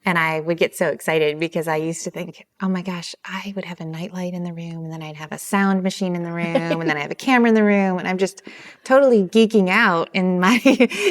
And I would get so excited because I used to think, oh my gosh, I would have a nightlight in the room, and then I'd have a sound machine in the room, and then I have a camera in the room, and I'm just totally geeking out in my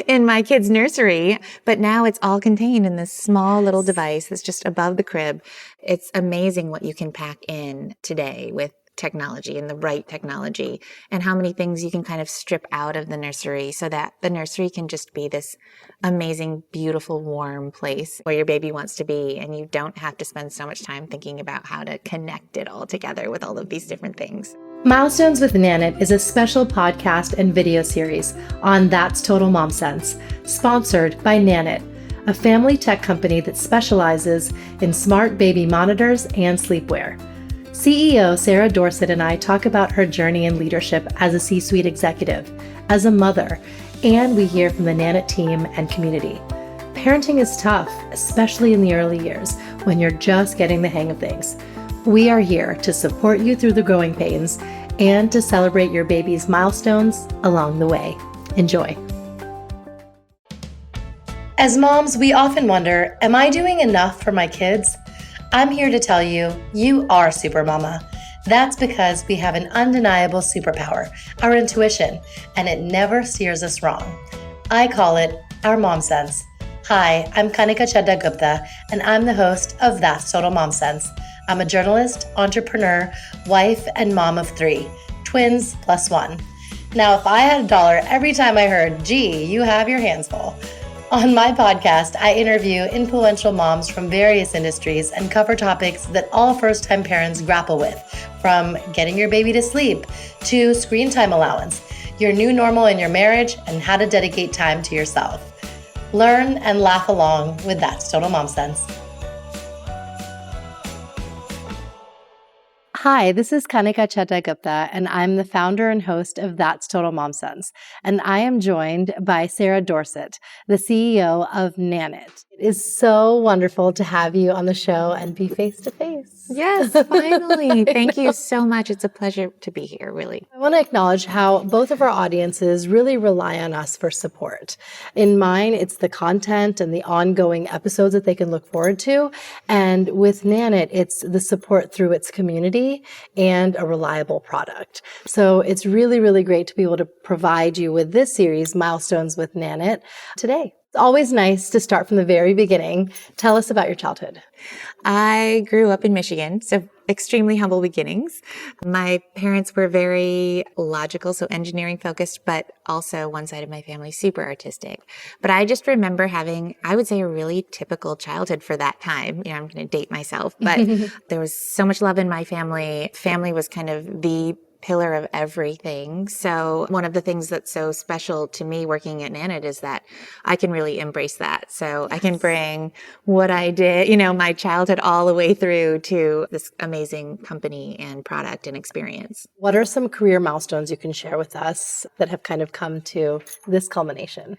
in my kid's nursery. But now it's all contained in this small little device that's just above the crib. It's amazing what you can pack in today with technology and the right technology, and how many things you can kind of strip out of the nursery so that the nursery can just be this amazing, beautiful, warm place where your baby wants to be, and you don't have to spend so much time thinking about how to connect it all together with all of these different things. Milestones with Nanit is a special podcast and video series on That's Total Mom Sense, sponsored by Nanit, a family tech company that specializes in smart baby monitors and sleepwear. CEO Sarah Dorsett and I talk about her journey in leadership as a C-suite executive, as a mother, and we hear from the Nanit team and community. Parenting is tough, especially in the early years when you're just getting the hang of things. We are here to support you through the growing pains and to celebrate your baby's milestones along the way. Enjoy. As moms, we often wonder, am I doing enough for my kids? I'm here to tell you, you are super mama. That's because we have an undeniable superpower, our intuition, and it never steers us wrong. I call it our mom sense. Hi, I'm Kanika Chadda Gupta, and I'm the host of That's Total Mom Sense. I'm a journalist, entrepreneur, wife, and mom of 3, twins plus 1. Now, if I had $1 every time I heard, gee, you have your hands full. On my podcast, I interview influential moms from various industries and cover topics that all first-time parents grapple with, from getting your baby to sleep to screen time allowance, your new normal in your marriage, and how to dedicate time to yourself. Learn and laugh along with That's Total Mom Sense. Hi, this is Kanika Chadda Gupta, and I'm the founder and host of That's Total Mom Sense. And I am joined by Sarah Dorsett, the CEO of Nanit. It is so wonderful to have you on the show and be face to face. Yes, finally. Thank you so much. It's a pleasure to be here, really. I want to acknowledge how both of our audiences really rely on us for support. In mine, it's the content and the ongoing episodes that they can look forward to. And with Nanit, it's the support through its community and a reliable product. So it's really, really great to be able to provide you with this series, Milestones with Nanit, today. It's always nice to start from the very beginning. Tell us about your childhood. I grew up in Michigan, so extremely humble beginnings. My parents were very logical, so engineering focused, but also one side of my family super artistic. But I just remember having, I would say, a really typical childhood for that time. You know, I'm going to date myself, but there was so much love in my family. Family was kind of the pillar of everything. So one of the things that's so special to me working at Nanit is that I can really embrace that. So I can bring what I did, you know, my childhood all the way through to this amazing company and product and experience. What are some career milestones you can share with us that have kind of come to this culmination?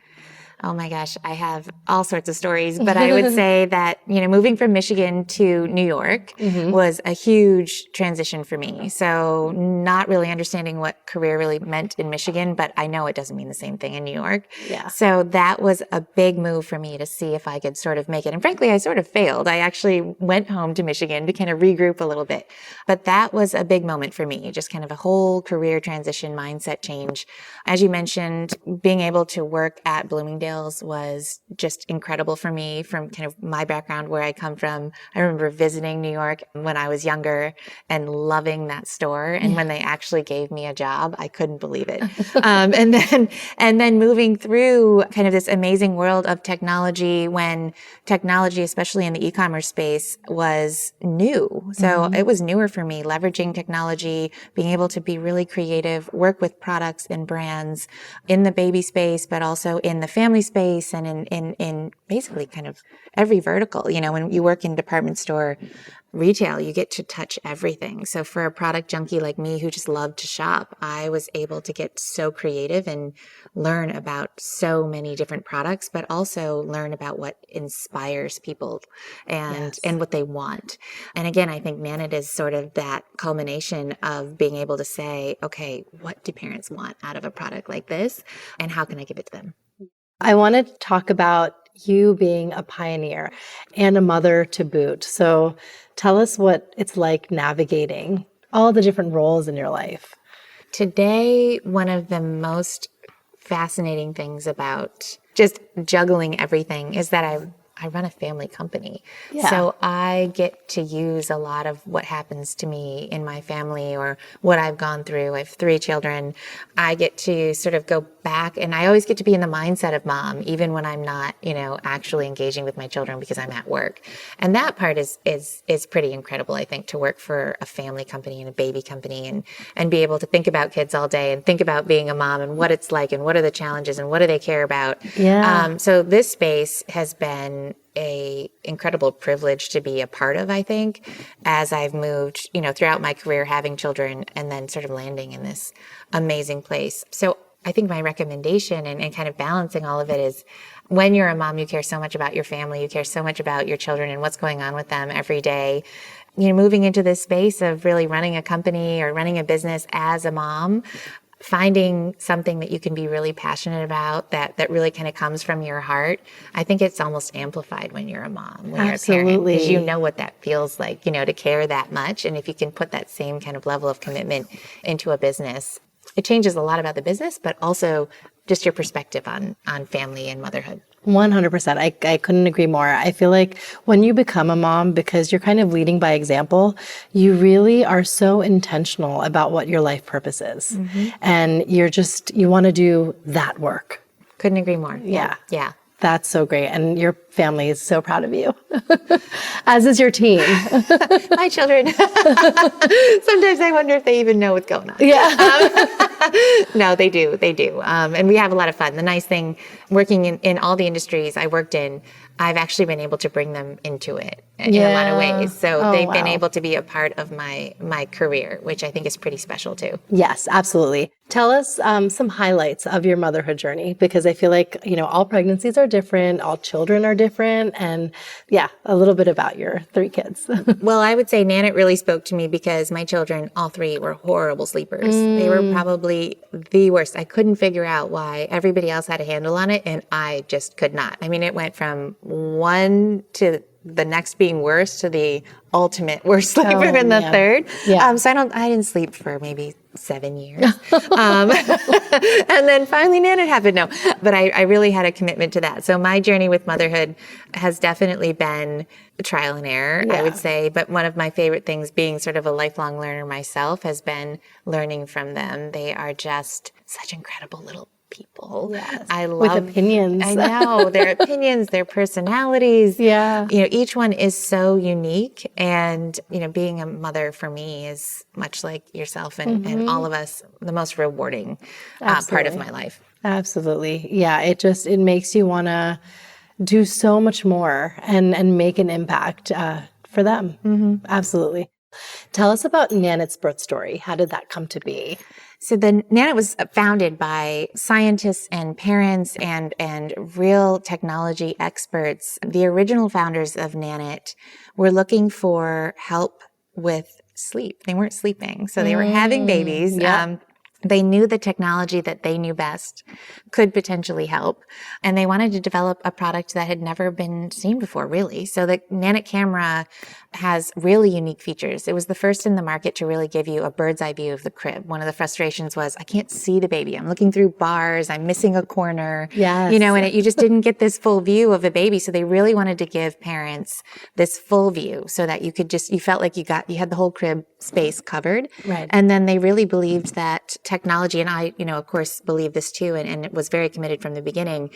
Oh my gosh, I have all sorts of stories, but I would say that, you know, moving from Michigan to New York was a huge transition for me. So not really understanding what career really meant in Michigan, but I know it doesn't mean the same thing in New York. Yeah. So that was a big move for me to see if I could sort of make it. And frankly, I sort of failed. I actually went home to Michigan to kind of regroup a little bit. But that was a big moment for me, just kind of a whole career transition, mindset change. As you mentioned, being able to work at Bloomingdale's was just incredible for me from kind of my background where I come from. I remember visiting New York when I was younger and loving that store. And when they actually gave me a job, I couldn't believe it. And then moving through kind of this amazing world of technology when technology, especially in the e-commerce space, was new. So it was newer for me, leveraging technology, being able to be really creative, work with products and brands in the baby space, but also in the family space and in basically kind of every vertical. You know, when you work in department store retail, you get to touch everything. So for a product junkie like me who just loved to shop, I was able to get so creative and learn about so many different products, but also learn about what inspires people and what they want. And again, I think Nanit is sort of that culmination of being able to say, okay, what do parents want out of a product like this? And how can I give it to them? I want to talk about you being a pioneer and a mother to boot. So tell us what it's like navigating all the different roles in your life. Today, one of the most fascinating things about just juggling everything is that I run a family company. Yeah. So I get to use a lot of what happens to me in my family or what I've gone through. I have 3 children. I get to sort of go back, and I always get to be in the mindset of mom, even when I'm not, actually engaging with my children because I'm at work. And that part is pretty incredible, I think, to work for a family company and a baby company and be able to think about kids all day and think about being a mom and what it's like and what are the challenges and what do they care about. Yeah. So this space has been a incredible privilege to be a part of, I think, as I've moved, throughout my career, having children and then sort of landing in this amazing place. So I think my recommendation and kind of balancing all of it is when you're a mom, you care so much about your family, you care so much about your children and what's going on with them every day. Moving into this space of really running a company or running a business as a mom, finding something that you can be really passionate about that really kind of comes from your heart. I think it's almost amplified when you're a mom, when you're a parent, because you know what that feels like, to care that much. And if you can put that same kind of level of commitment into a business, it changes a lot about the business, but also just your perspective on family and motherhood. 100%. I couldn't agree more. I feel like when you become a mom, because you're kind of leading by example, you really are so intentional about what your life purpose is. Mm-hmm. And you want to do that work. Couldn't agree more. Yeah. Yeah. That's so great. And your family is so proud of you, as is your team. My children. Sometimes I wonder if they even know what's going on. Yeah. No, they do. They do. And we have a lot of fun. The nice thing, working in all the industries I worked in, I've actually been able to bring them into it in a lot of ways. So they've been able to be a part of my career, which I think is pretty special too. Yes, absolutely. Tell us some highlights of your motherhood journey, because I feel like, all pregnancies are different, all children are different, and a little bit about your 3 kids. Well, I would say Nanit really spoke to me because my children, all 3, were horrible sleepers. They were probably the worst. I couldn't figure out why everybody else had a handle on it, and I just could not. I mean, it went from one to the next being worse to the ultimate worst sleeper in the third. Yeah. So I didn't sleep for maybe 7 years. And then finally Nanit happened. No, but I really had a commitment to that. So my journey with motherhood has definitely been trial and error, I would say. But one of my favorite things, being sort of a lifelong learner myself, has been learning from them. They are just such incredible little people. Yes. I love with opinions. I know their opinions, their personalities. Yeah. Each one is so unique, and being a mother for me is much like yourself and all of us, the most rewarding part of my life. Absolutely. Yeah. It makes you want to do so much more and make an impact for them. Mm-hmm. Absolutely. Tell us about Nanit's birth story. How did that come to be? So the Nanit was founded by scientists and parents and real technology experts. The original founders of Nanit were looking for help with sleep. They weren't sleeping, so they were having babies. Yep. They knew the technology that they knew best could potentially help, and they wanted to develop a product that had never been seen before, really. So the Nanit camera has really unique features. It was the first in the market to really give you a bird's eye view of the crib. One of the frustrations was, I can't see the baby. I'm looking through bars. I'm missing a corner. Yes. And you just didn't get this full view of a baby. So they really wanted to give parents this full view so that you felt like you had the whole crib space covered. Right. And then they really believed that technology, and I, of course, believe this too, and it was very committed from the beginning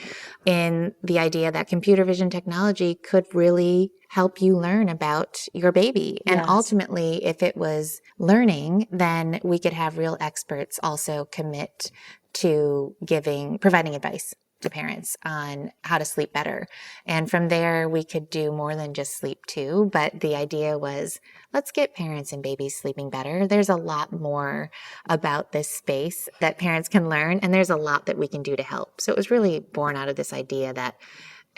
in the idea that computer vision technology could really help you learn about your baby. And Yes. ultimately, if it was learning, then we could have real experts also commit to providing advice to parents on how to sleep better. And from there, we could do more than just sleep too. But the idea was, let's get parents and babies sleeping better. There's a lot more about this space that parents can learn, and there's a lot that we can do to help. So it was really born out of this idea that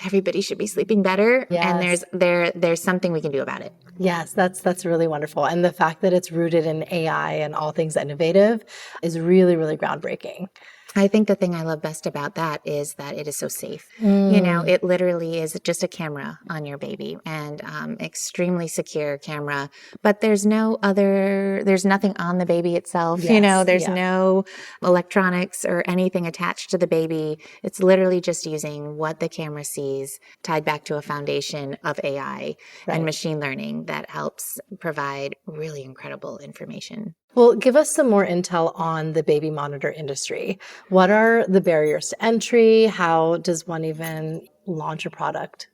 everybody should be sleeping better. Yes. And there's something we can do about it. Yes, that's really wonderful. And the fact that it's rooted in AI and all things innovative is really, really groundbreaking. I think the thing I love best about that is that it is so safe. You know, it literally is just a camera on your baby and extremely secure camera, but there's nothing on the baby itself. You know, there's no electronics or anything attached to the baby. It's literally just using what the camera sees tied back to a foundation of AI and machine learning that helps provide really incredible information. Well, give us some more intel on the baby monitor industry. What are the barriers to entry? How does one even launch a product?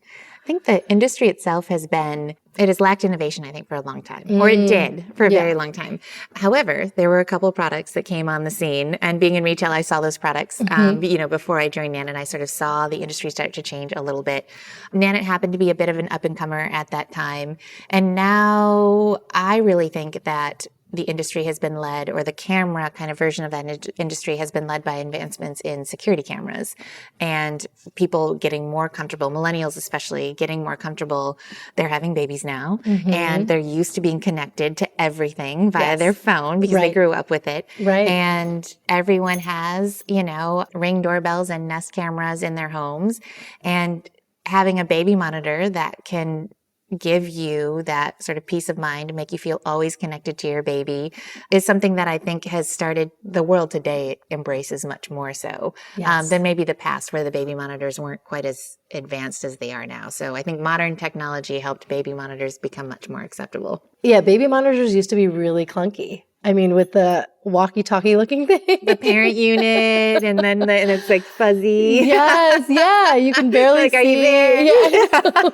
I think the industry itself it has lacked innovation, I think, for a long time, or it did for a very long time. However, there were a couple of products that came on the scene, and being in retail, I saw those products, you know, before I joined Nanit. I sort of saw the industry start to change a little bit. Nanit happened to be a bit of an up and comer at that time. And now I really think that the industry has been led, or the camera kind of version of that industry has been led by advancements in security cameras and people getting more comfortable, millennials especially, getting more comfortable. They're having babies now and they're used to being connected to everything via their phone because they grew up with it. And everyone has, you know, Ring doorbells and Nest cameras in their homes. And having a baby monitor that can give you that sort of peace of mind, make you feel always connected to your baby is something that I think has started the world today embraces much more so than maybe the past where the baby monitors weren't quite as advanced as they are now. So I think modern technology helped baby monitors become much more acceptable. Yeah, baby monitors used to be really clunky. I mean, with the walkie-talkie looking thing. The parent unit, and then and it's like fuzzy. You can barely like, see. Are you there? Yeah.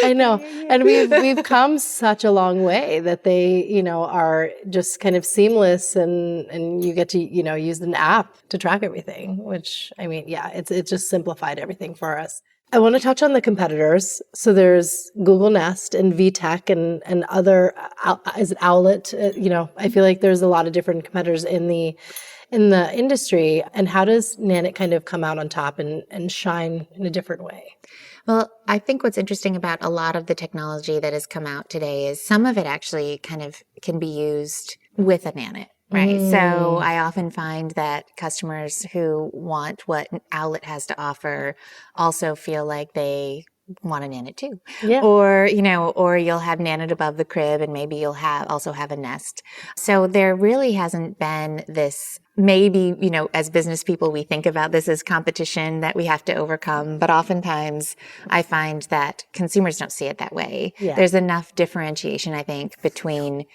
I know. And we've come such a long way that they, you know, are just kind of seamless and you get to, you know, use an app to track everything, which, I mean, yeah, it's just simplified everything for us. I want to touch on the competitors. So there's Google Nest and VTech and other, is it Owlet? You know, I feel like there's a lot of different competitors in the industry. And how does Nanit kind of come out on top and shine in a different way? Well, I think what's interesting about a lot of the technology that has come out today is some of it actually kind of can be used with a Nanit. Right. So I often find that customers who want what an Owlet has to offer also feel like they want a Nanit too. Or, you know, or you'll have Nanit above the crib and maybe you'll also have a Nest. So there really hasn't been this, maybe, you know, as business people, we think about this as competition that we have to overcome. But oftentimes I find that consumers don't see it that way. There's enough differentiation, I think, between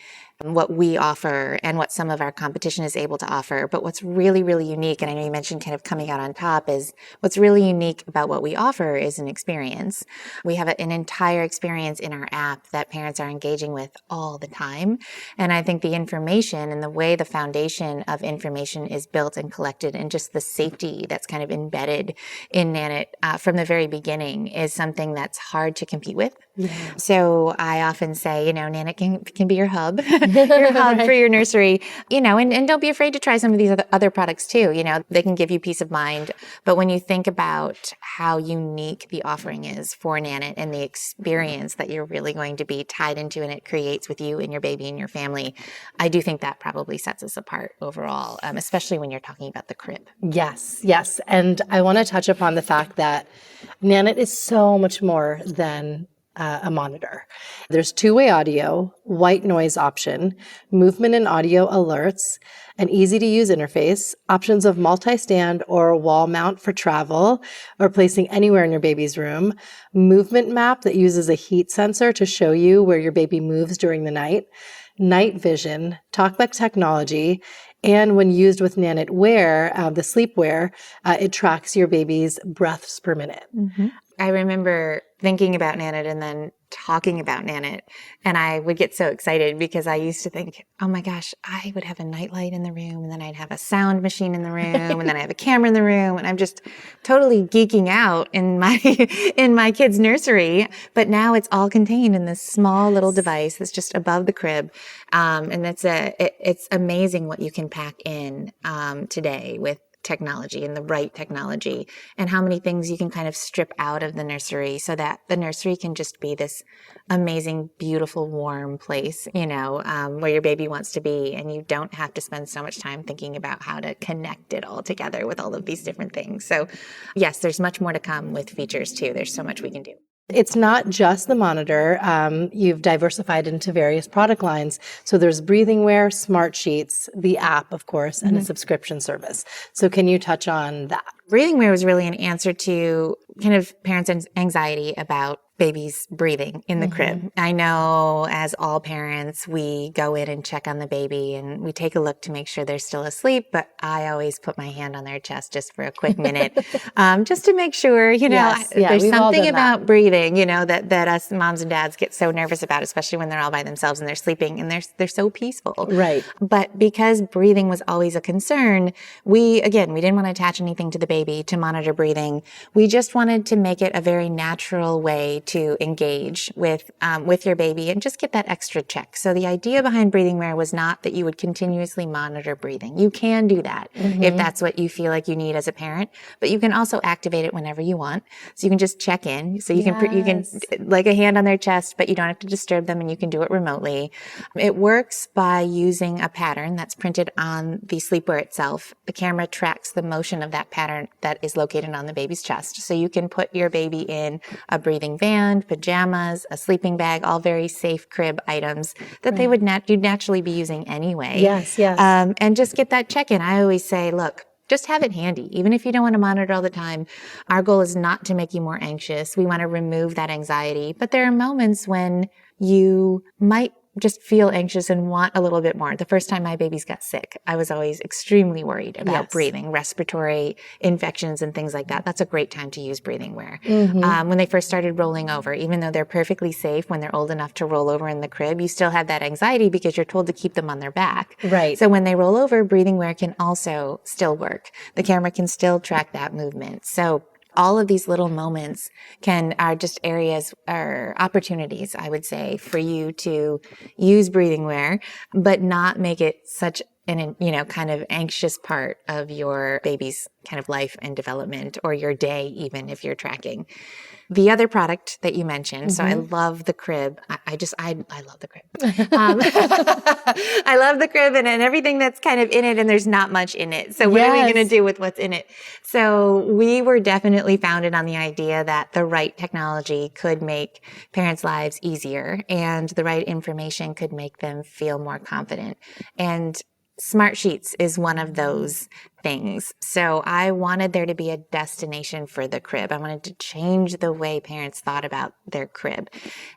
what we offer and what some of our competition is able to offer. But what's really, really unique, and I know you mentioned kind of coming out on top, is what's really unique about what we offer is an experience. We have an entire experience in our app that parents are engaging with all the time. And I think the information and the way the foundation of information is built and collected and just the safety that's kind of embedded in Nanit from the very beginning is something that's hard to compete with. So I often say, you know, Nanit can be your hub. Your hub for your nursery, you know, and don't be afraid to try some of these other products too. You know, they can give you peace of mind. But when you think about how unique the offering is for Nanit and the experience that you're really going to be tied into and it creates with you and your baby and your family, I do think that probably sets us apart overall, especially when you're talking about the crib. Yes. And I want to touch upon the fact that Nanit is so much more than a monitor. There's two-way audio, white noise option, movement and audio alerts, an easy-to-use interface, options of multi-stand or wall mount for travel or placing anywhere in your baby's room, movement map that uses a heat sensor to show you where your baby moves during the night vision, talkback technology, and when used with Nanit Wear, the sleepwear, it tracks your baby's breaths per minute. I remember thinking about Nanit and then talking about Nanit, and I would get so excited because I used to think, oh my gosh, I would have a nightlight in the room, and then I'd have a sound machine in the room, and then I have a camera in the room, and I'm just totally geeking out in my kid's nursery. But now it's all contained in this small little device that's just above the crib, and it's amazing what you can pack in today with technology and the right technology, and how many things you can kind of strip out of the nursery so that the nursery can just be this amazing, beautiful, warm place, where your baby wants to be. And you don't have to spend so much time thinking about how to connect it all together with all of these different things. So yes, there's much more to come with features too. There's so much we can do. It's not just the monitor. You've diversified into various product lines. So there's breathing wear, smart sheets, the app, of course, and a subscription service. So can you touch on that? Breathing wear was really an answer to kind of parents' anxiety about babies breathing in the crib. I know as all parents, we go in and check on the baby and we take a look to make sure they're still asleep, but I always put my hand on their chest just for a quick minute, just to make sure, there's something about breathing, that us moms and dads get so nervous about, especially when they're all by themselves and they're sleeping and they're so peaceful. Right. But because breathing was always a concern, we didn't want to attach anything to the baby to monitor breathing. We just wanted to make it a very natural way to engage with your baby and just get that extra check. So the idea behind breathing wear was not that you would continuously monitor breathing. You can do that if that's what you feel like you need as a parent, but you can also activate it whenever you want. So you can just check in. So you can like a hand on their chest, but you don't have to disturb them and you can do it remotely. It works by using a pattern that's printed on the sleepwear itself. The camera tracks the motion of that pattern that is located on the baby's chest. So you can put your baby in a breathing band, pajamas, a sleeping bag, all very safe crib items that they would you'd naturally be using anyway. Yes. And just get that check-in. I always say, look, just have it handy. Even if you don't want to monitor all the time, our goal is not to make you more anxious. We want to remove that anxiety. But there are moments when you might just feel anxious and want a little bit more. The first time my babies got sick, I was always extremely worried about breathing, respiratory infections and things like that. That's a great time to use breathing wear. When they first started rolling over, even though they're perfectly safe when they're old enough to roll over in the crib, you still have that anxiety because you're told to keep them on their back. Right. So when they roll over, breathing wear can also still work. The camera can still track that movement. So all of these little moments are just areas or opportunities, I would say, for you to use breathing wear, but not make it such an, kind of anxious part of your baby's kind of life and development, or your day, even if you're tracking. The other product that you mentioned, so I love the crib. I love the crib. I love the crib and everything that's kind of in it, and there's not much in it. So what are we going to do with what's in it? So we were definitely founded on the idea that the right technology could make parents' lives easier, and the right information could make them feel more confident. And Smart Sheets is one of those things. So I wanted there to be a destination for the crib. I wanted to change the way parents thought about their crib.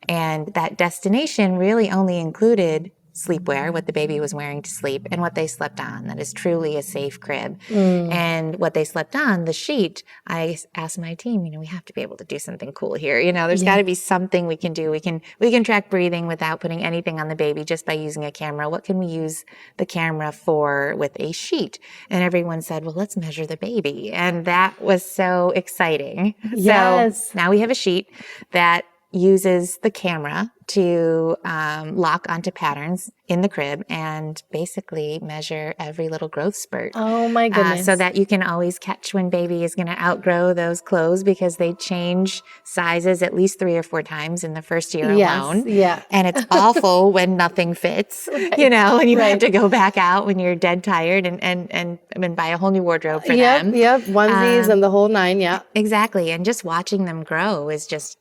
And that destination really only included sleepwear, what the baby was wearing to sleep, and what they slept on. That is truly a safe crib. And what they slept on, the sheet, I asked my team, we have to be able to do something cool here. There's got to be something we can do. We can track breathing without putting anything on the baby, just by using a camera. What can we use the camera for with a sheet? And everyone said, well, let's measure the baby. And that was so exciting. Yes. So now we have a sheet that uses the camera to lock onto patterns in the crib and basically measure every little growth spurt. Oh my goodness. So that you can always catch when baby is going to outgrow those clothes, because they change sizes at least 3 or 4 times in the first year alone. Yeah. And it's awful when nothing fits, and you have to go back out when you're dead tired and buy a whole new wardrobe for them. Yep. Onesies and the whole 9. Yeah. Exactly. And just watching them grow is just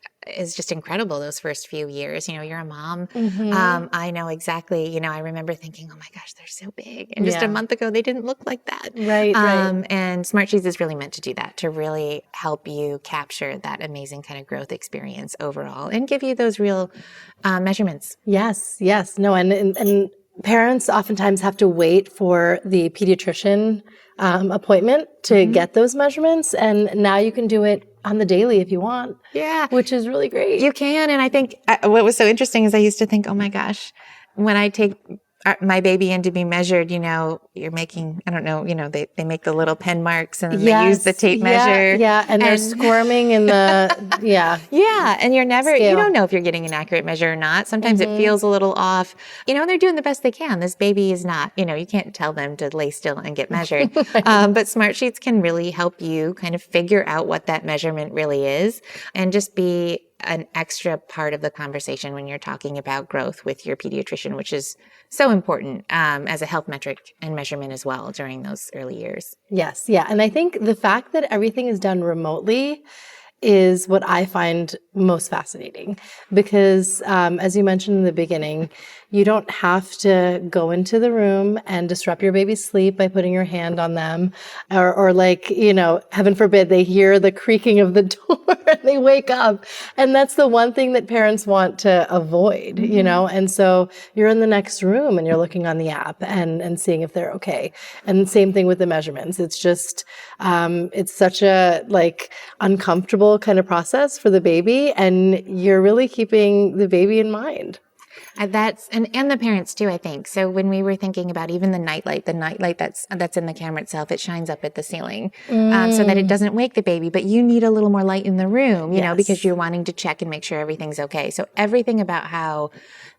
incredible those first few years. You're a mom. I know exactly, I remember thinking, oh my gosh, they're so big. And just a month ago, they didn't look like that. Right. And Smart Sheets is really meant to do that, to really help you capture that amazing kind of growth experience overall and give you those real measurements. Yes. No, and parents oftentimes have to wait for the pediatrician appointment to get those measurements. And now you can do it on the daily if you want. Yeah. Which is really great. You can. And I think what was so interesting is I used to think, oh my gosh, when I take my baby in to be measured, you're making, I don't know, they make the little pen marks and then they use the Yes. tape Yeah. measure. Yeah. And they're squirming in the, Yeah. And you scale. don't know if you're getting an accurate measure or not. Sometimes it feels a little off, and they're doing the best they can. This baby is not, you can't tell them to lay still and get measured. But Smart Sheets can really help you kind of figure out what that measurement really is and just be an extra part of the conversation when you're talking about growth with your pediatrician, which is so important as a health metric and measurement as well during those early years. Yes. Yeah. And I think the fact that everything is done remotely is what I find most fascinating because, as you mentioned in the beginning, you don't have to go into the room and disrupt your baby's sleep by putting your hand on them or like, heaven forbid, they hear the creaking of the door and they wake up. And that's the one thing that parents want to avoid, and so you're in the next room and you're looking on the app and seeing if they're okay. And same thing with the measurements. It's just, it's such a uncomfortable kind of process for the baby, and you're really keeping the baby in mind. And the parents too, I think. So when we were thinking about even the nightlight that's in the camera itself, it shines up at the ceiling so that it doesn't wake the baby. But you need a little more light in the room, you know, because you're wanting to check and make sure everything's okay. So everything about how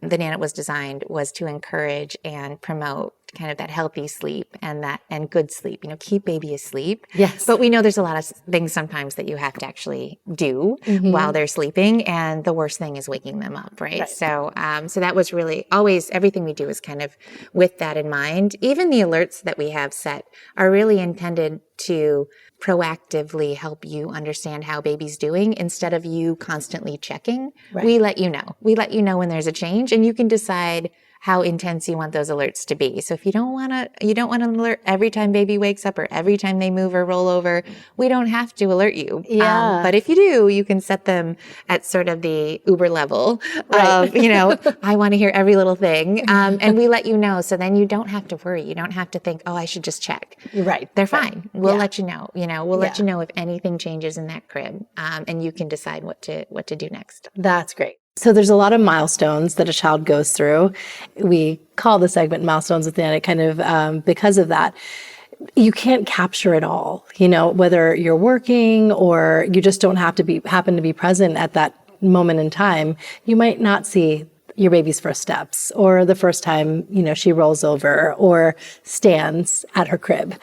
the Nanit was designed was to encourage and promote kind of that healthy sleep and good sleep, keep baby asleep. Yes. But we know there's a lot of things sometimes that you have to actually do while they're sleeping. And the worst thing is waking them up. Right. So that was really always everything we do is kind of with that in mind. Even the alerts that we have set are really intended to proactively help you understand how baby's doing instead of you constantly checking. Right. We let you know. We let you know when there's a change, and you can decide how intense you want those alerts to be. So if you don't want to alert every time baby wakes up or every time they move or roll over, we don't have to alert you. Yeah. But if you do, you can set them at sort of the Uber level of, I want to hear every little thing. And we let you know. So then you don't have to worry. You don't have to think, oh, I should just check. Right. They're fine. We'll let you know. We'll let you know if anything changes in that crib. And you can decide what to do next. That's great. So there's a lot of milestones that a child goes through. We call the segment Milestones with Nanit kind of because of that. You can't capture it all, whether you're working or you just don't happen to be present at that moment in time. You might not see your baby's first steps or the first time, she rolls over or stands at her crib.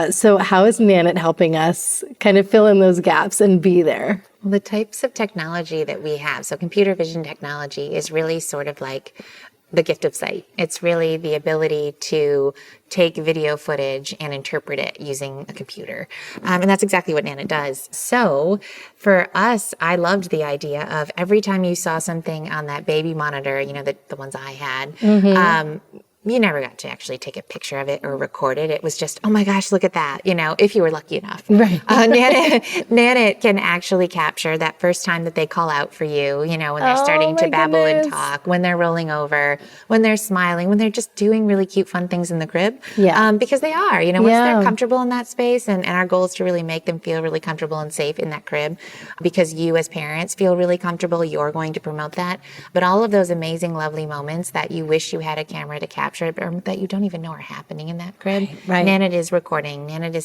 So how is Nanit helping us kind of fill in those gaps and be there? Well, the types of technology that we have, so computer vision technology is really sort of like the gift of sight. It's really the ability to take video footage and interpret it using a computer. And that's exactly what Nanit does. So for us, I loved the idea of every time you saw something on that baby monitor, the ones I had, you never got to actually take a picture of it or record it. It was just, oh my gosh, look at that, if you were lucky enough. Right. Nanit can actually capture that first time that they call out for you, when they're starting to babble and talk, when they're rolling over, when they're smiling, when they're just doing really cute, fun things in the crib. Yeah. Because they are, once they're comfortable in that space, and our goal is to really make them feel really comfortable and safe in that crib, because you as parents feel really comfortable, you're going to promote that. But all of those amazing, lovely moments that you wish you had a camera to capture, or that you don't even know are happening in that crib. Right. Nanit is recording. Nanit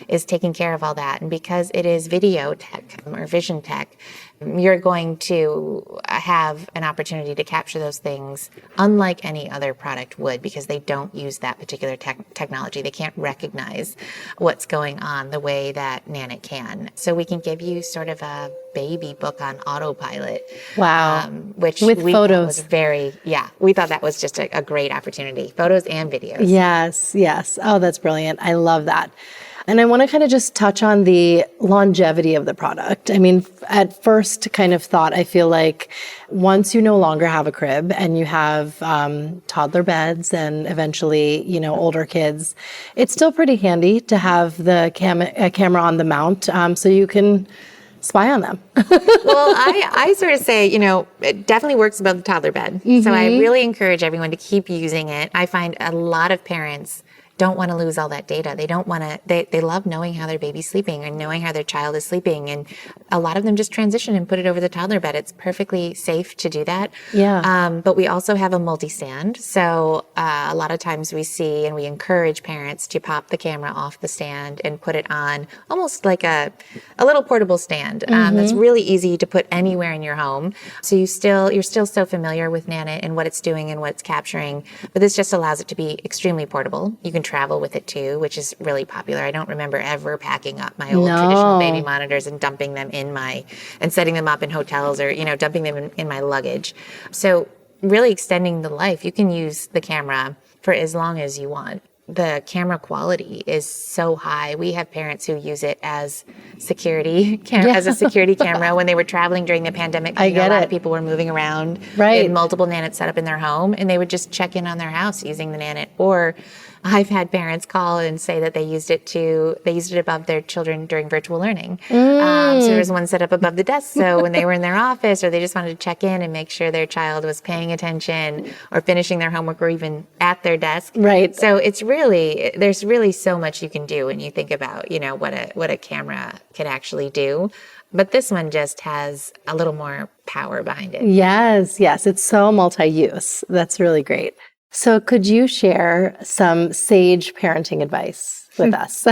is taking care of all that. And because it is video tech or vision tech, you're going to have an opportunity to capture those things unlike any other product would, because they don't use that particular technology. They can't recognize what's going on the way that Nanit can. So we can give you sort of a baby book on autopilot. Wow. Which with we photos. we thought that was just a great opportunity. Photos and videos. Yes. Oh, that's brilliant. I love that. And I want to kind of just touch on the longevity of the product. I mean, at first kind of thought, I feel like once you no longer have a crib and you have toddler beds and eventually, older kids, it's still pretty handy to have the camera on the mount so you can spy on them. Well, I sort of say, it definitely works above the toddler bed. So I really encourage everyone to keep using it. I find a lot of parents don't want to lose all that data. They don't want to, they love knowing how their baby's sleeping and knowing how their child is sleeping. And a lot of them just transition and put it over the toddler bed. It's perfectly safe to do that. Yeah. But we also have a multi-stand. So a lot of times we see and we encourage parents to pop the camera off the stand and put it on almost like a little portable stand. That's really easy to put anywhere in your home. So you're still so familiar with Nanit and what it's doing and what it's capturing. But this just allows it to be extremely portable. You can travel with it too, which is really popular. I don't remember ever packing up my old traditional baby monitors and dumping them and setting them up in hotels or, dumping them in my luggage. So really extending the life. You can use the camera for as long as you want. The camera quality is so high. We have parents who use it as security as a security camera when they were traveling during the pandemic. I get a lot it. of people were moving around. Right. They had multiple Nanits set up in their home, and they would just check in on their house using the Nanit. Or I've had parents call and say that they used it above their children during virtual learning. So there was one set up above the desk. So when they were in their office or they just wanted to check in and make sure their child was paying attention or finishing their homework or even at their desk. Right. So there's really so much you can do when you think about, what a camera can actually do. But this one just has a little more power behind it. Yes. It's so multi-use. That's really great. So could you share some sage parenting advice with us?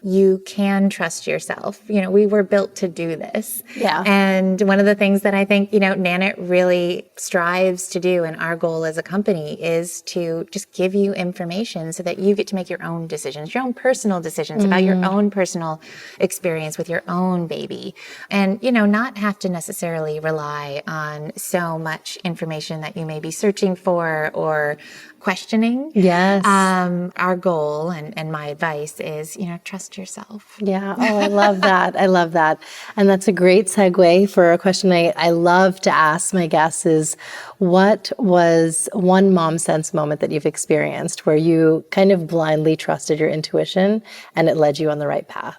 You can trust yourself. We were built to do this. Yeah. And one of the things that I think, Nanit really strives to do, and our goal as a company is to just give you information so that you get to make your own decisions, your own personal decisions about your own personal experience with your own baby. And, not have to necessarily rely on so much information that you may be searching for or questioning. Yes. Our goal and my advice is, trust yourself. Yeah. Oh, I love that. I love that. And that's a great segue for a question I love to ask my guests is, what was one mom sense moment that you've experienced where you kind of blindly trusted your intuition and it led you on the right path?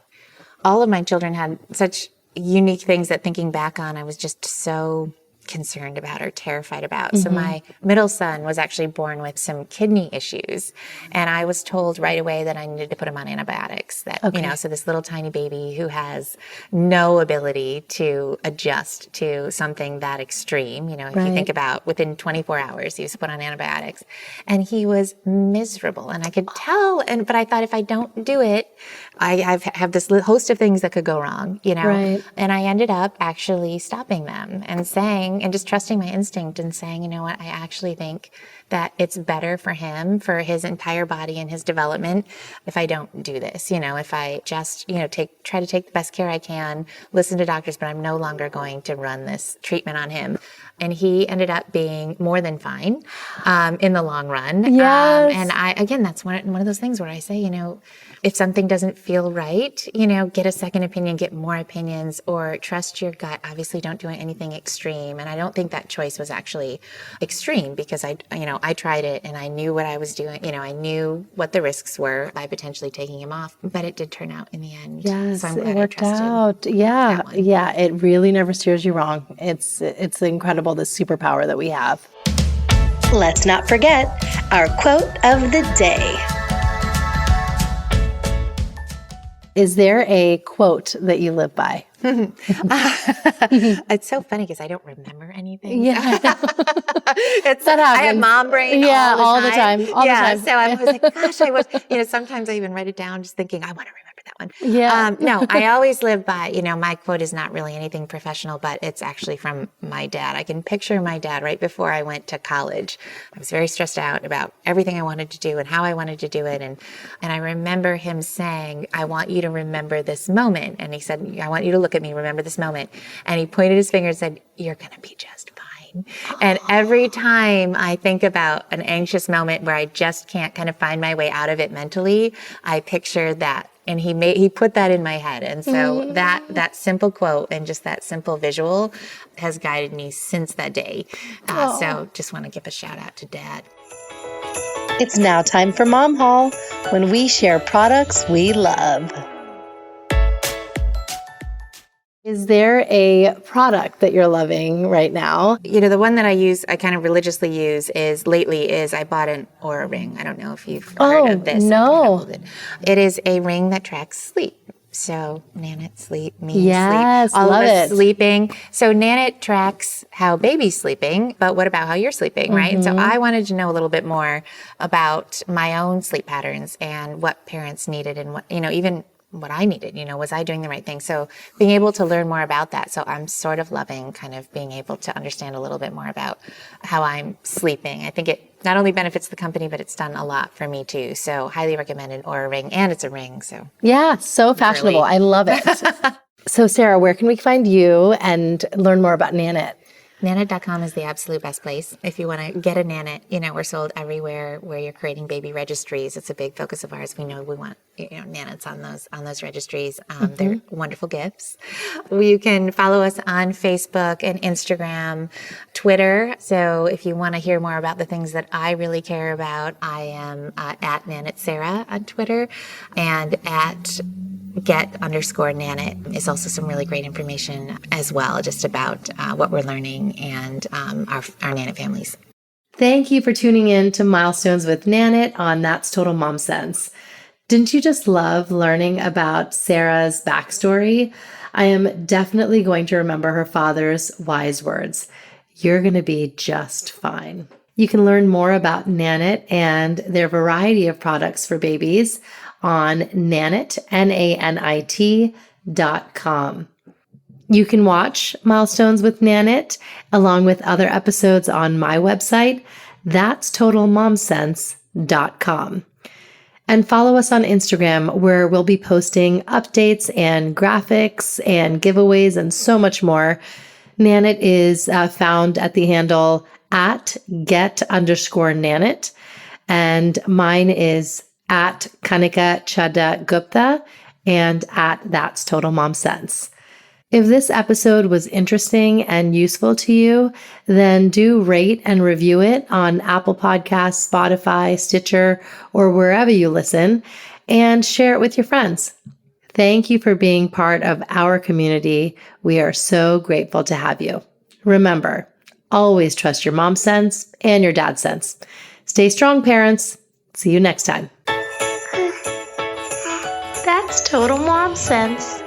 All of my children had such unique things that thinking back on, I was just so concerned about or terrified about. So my middle son was actually born with some kidney issues, and I was told right away that I needed to put him on antibiotics. That so this little tiny baby who has no ability to adjust to something that extreme, if you think about within 24 hours he was put on antibiotics, and he was miserable, and I could tell. But I thought if I don't do it, I have this host of things that could go wrong, Right. And I ended up actually stopping them and saying, and just trusting my instinct and saying, you know what, I actually think that it's better for him, for his entire body and his development, if I don't do this, if I just, try to take the best care I can, listen to doctors, but I'm no longer going to run this treatment on him. And he ended up being more than fine in the long run. Yes. And again, that's one of those things where I say, if something doesn't feel right, get a second opinion, get more opinions, or trust your gut. Obviously, don't do anything extreme. And I don't think that choice was actually extreme because I tried it and I knew what I was doing. I knew what the risks were by potentially taking him off, but it did turn out in the end. Yes, so I'm it glad worked I trusted out. Yeah, that one. yeah. It really never steers you wrong. It's incredible, the superpower that we have. Let's not forget our quote of the day. Is there a quote that you live by? It's so funny because I don't remember anything. Yeah. That happens. I have mom brain Yeah, all the time. all the time. So I was like, gosh, I was, sometimes I even write it down just thinking, I want to remember that one. Yeah. No, I always live by, my quote is not really anything professional, but it's actually from my dad. I can picture my dad right before I went to college. I was very stressed out about everything I wanted to do and how I wanted to do it. And I remember him saying, I want you to remember this moment. And he said, I want you to look at me, remember this moment. And he pointed his finger and said, you're going to be just fine. And every time I think about an anxious moment where I just can't kind of find my way out of it mentally, I picture that. And he put that in my head. And so that simple quote and just that simple visual has guided me since that day. So just want to give a shout out to Dad. It's now time for Mom Haul, when we share products we love. Is there a product that you're loving right now? The one that I kind of religiously use is I bought an Aura ring. I don't know if you've heard of this. No. It is a ring that tracks sleep. So Nanit sleep, me Yes, sleep, all love of us it. sleeping. So Nanit tracks how baby's sleeping, but what about how you're sleeping, right? And so I wanted to know a little bit more about my own sleep patterns and what parents needed and what, even what I needed, was I doing the right thing? So being able to learn more about that. So I'm sort of loving kind of being able to understand a little bit more about how I'm sleeping. I think it not only benefits the company, but it's done a lot for me too. So highly recommended Aura ring, and it's a ring. So yeah, so fashionable. I love it. So Sarah, where can we find you and learn more about Nanit? Nanit.com is the absolute best place. If you want to get a Nanit, we're sold everywhere where you're creating baby registries. It's a big focus of ours. We know we want, Nanits on those registries. They're wonderful gifts. You can follow us on Facebook and Instagram, Twitter. So if you want to hear more about the things that I really care about, I am at Nanit Sarah on Twitter, and at get_Nanit is also some really great information as well, just about what we're learning and our Nanit families. Thank you for tuning in to Milestones with Nanit on That's Total Mom Sense. Didn't you just love learning about Sarah's backstory? I am definitely going to remember her father's wise words. You're going to be just fine. You can learn more about Nanit and their variety of products for babies on Nanit, Nanit.com. You can watch Milestones with Nanit along with other episodes on my website, that's totalmomsense.com. And follow us on Instagram, where we'll be posting updates and graphics and giveaways and so much more. Nanit is found at the handle at get_Nanit, and mine is at Kanika Chadda Gupta and at That's Total Mom Sense. If this episode was interesting and useful to you, then do rate and review it on Apple Podcasts, Spotify, Stitcher, or wherever you listen, and share it with your friends. Thank you for being part of our community. We are so grateful to have you. Remember, always trust your mom sense and your dad sense. Stay strong, parents. See you next time. That's Total Mom Sense.